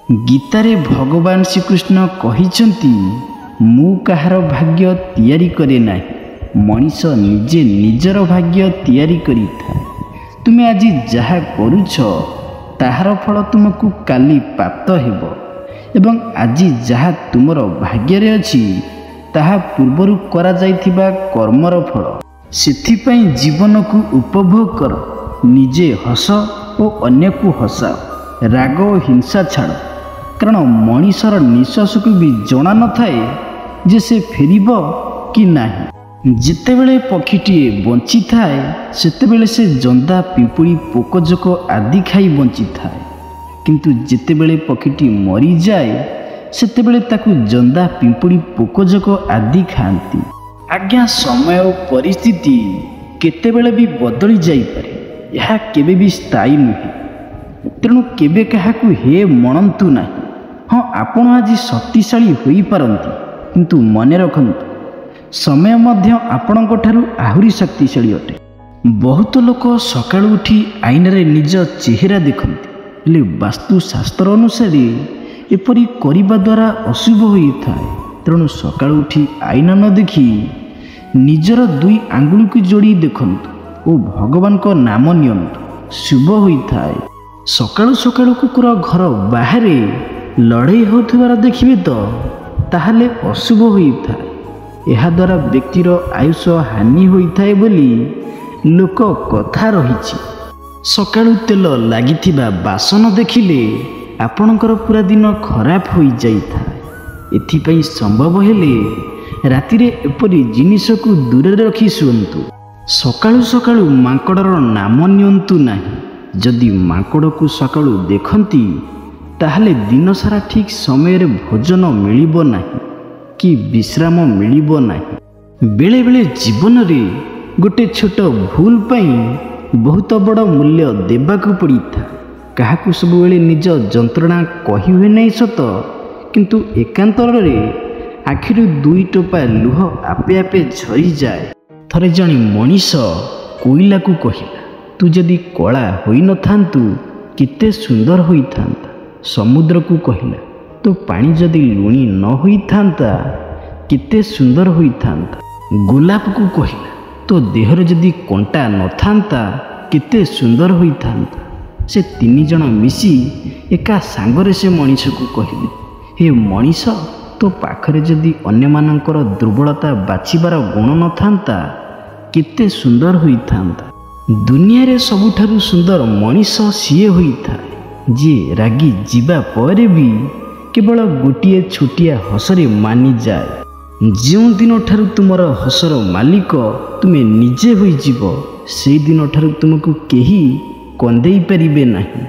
गीतारे भगवान श्रीकृष्ण कहिचंती मु कहार भाग्य तैयारी करे नाही मनीष निजे निजर भाग्य तैयारी करिथा। तुमे आज जहा करूछ ताहार फल तुमको काली प्राप्त हेबो एवं आज जहा तुमर भाग्य अछि ताहा पूर्वरु करा जाइथिबा कर्मर फल। सेथिपई जीवन को उपभोग कर, निजे हस और अन्य को हसाओ, राग और हिंसा छाड़। कारण मनीषर निश्वास को भी जना न थाए जे से फेरिब कि नाही। जेतेबेले पक्षीटीए बंची थाए सेतेबेले से जंदा पिंपुड़ी पोकजोक आदि खाई बंची थाए, किंतु जेतेबेले पक्षीटी मरी जाए सेतेबेले ताकू जंदा पिंपुड़ी पोकजोक आदि खाती। आज्ञा समय और परिस्थिति केतेबेले भी बदली जाई पारे, यह केबे भी स्थायी नुहे। तेणु केबे काहाकू हे मनंतु नाही। हाँ, आपण आज शक्तिशाली होई पारंती, किंतु मने रखंतु समय मध्य आपणक ठारू आहुरी शक्तिशाली अटे। बहुत लोक सकाळु उठी आईनारे निज चेहरा देखंती, हेले वास्तुशास्त्र अनुसार एपरी करिबा द्वारा अशुभ होइथाए। तेणु सकाळु उठी आईना न देखी निजर दुई आंगुल को जोड़ी देखंतु और भगवान को नाम नियंतु, शुभ होइथाए। सकाळु सकाळु कुकुर घर बाहर लड़ाई होथबार देखिबे तो ताहले अशुभ होइथाए। एहा द्वारा व्यक्तिर आयुष हानि होइथाए बोली लोक कथा रहिछि। सकाळु तेल लागिथिबा बासन देखिले आपणकर पूरा दिन खराब होई जाइथाए। एथिपई संभव हेले रातिरे एपरी जिनिस को दूर रखी शुअंतु। सकाळु सकाळु मांकड़र नाम नियंतु नाही। जदि मांकड़ को सकाळु देखंती ताहले दिन सारा ठीक समय रे भोजन मिलिबो नाही कि विश्राम मिलिबो नाही। बेले बेले जीवन रे गोटे छोट भूल पई बहुत बड़ मूल्य देबाकू पड़ीथा। काहाकू सब बेले निज जंत्रणा कहि हुए नहीं सत, किंतु एकांतर रे आखिरु दुई टोपा लुह आपे आपे झरी जाए। थरे जणी मनीष कोइला को कहिला, तू जदि कला होई न थांतु किते सुंदर होई थांता। समुद्र को कहिला, तो पानी जदि लुणी न होई थांता किते सुंदर होई थांता। गोलाप को कहिला, तो देहर जदि कंटा न थांता किते सुंदर होई थांता। से तीन जण मिसी एका सांगरे से मनीष को कहिले, हे मनीष, तो पाखरे जदि अन्य मानकर दुर्बलता बाछिबार गुण न थांता किते सुंदर होई थांता। दुनिया रे सबुठारु सुंदर मनीष सिए होई थाए, जे रागी जीवा परे भी केवल गोटिए छोटिया हसरे मानी जाए। जो दिन ठारु तुमर हसर मालिक तुमे निजे होई जीवो, से दिन ठारु तुमको केही कंदेई परिबे नाही।